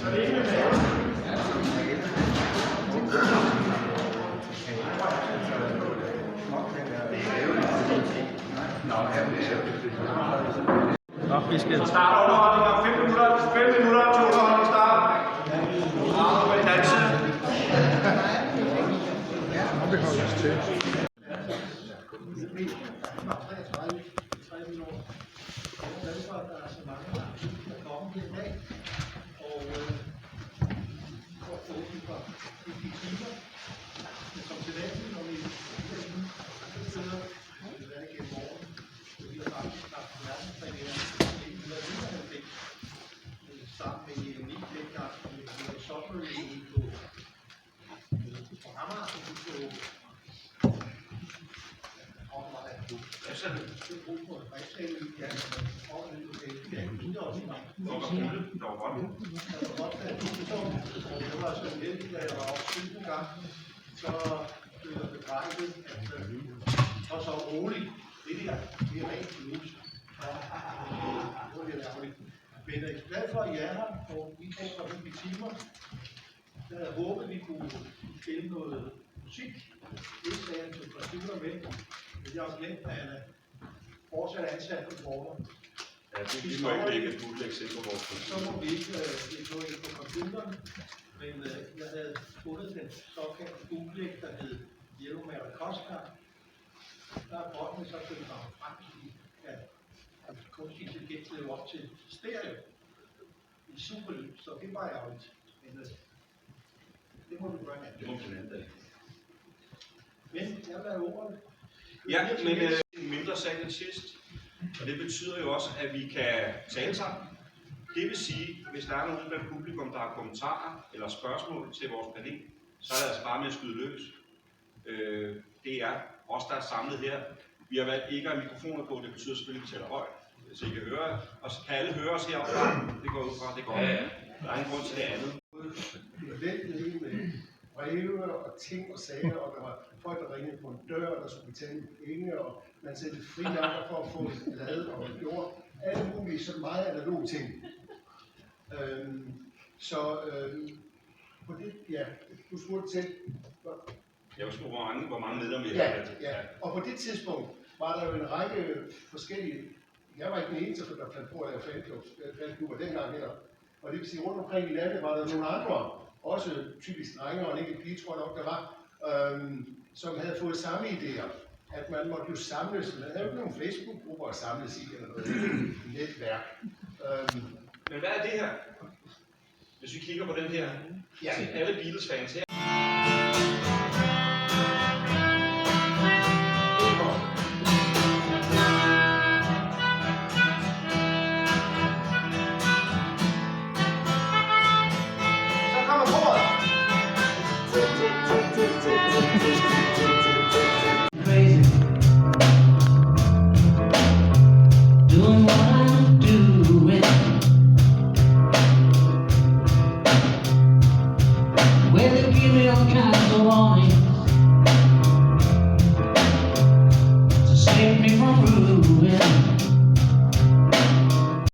Så starter underholdningen om 5 minutter til underholdning start. Danse. Vi holder os til. Så blev der bebrejdet, at så roligt, det her, det er rent blues. Men jeg er glad for, at I er her, og vi får for nogle timer. Jeg havde håbet, at vi kunne spille noget musik. Det sagde jeg til computer med, men jeg har glemt, at han er fortsat ansat på borger. Ja, vi må ikke lægge et bootleg ind på vores computer. Så må vi ikke gå ind på computeren, men jeg havde fundet den såkaldte bootleg, der hed Yellow Maricosta. Der er brottene så blevet ramt frem til, at kunstig intelligens lever op til stereo i superlyd, så det var ærgerligt. Men det må du gøre andet. Det må vi anden dag. Men jeg vil have ordet. Ja, men en mindre sag end sidst. Og det betyder jo også, at vi kan tale sammen. Det vil sige, hvis der er nogen blandt publikum, der har kommentarer eller spørgsmål til vores panel, så er det altså bare med at skyde løs. Det er os, der er samlet her. Vi har valgt ikke at have mikrofoner på, det betyder selvfølgelig, at vi taler højt, så I kan høre. Og så kan alle høre os heroppe. Det går ud fra, det går. Der er ingen grund til det andet. Nødvendighed med breve og ting og sager, og der var folk, der ringede på en dør, der skulle betale penge, og man sendte frimærker for at få en lade og en jord. Alle mulige så meget analoge ting. På det, ja, du spurgte til. Jeg spurgte, hvor mange medlemmer vi har. Ja, og på det tidspunkt var der jo en række forskellige. Jeg var ikke den eneste, der fandt på at lave fanklubber dengang her. Og det vil sige, rundt omkring i landet var der nogle andre, også typisk drenge og en enkelt pige, tror jeg nok, der var, som havde fået samme idéer. At man måtte jo samles, man havde jo ikke nogen Facebook-grupper at samles i, eller noget netværk. Men hvad er det her? Hvis vi kigger på den her, til alle Beatles-fans her,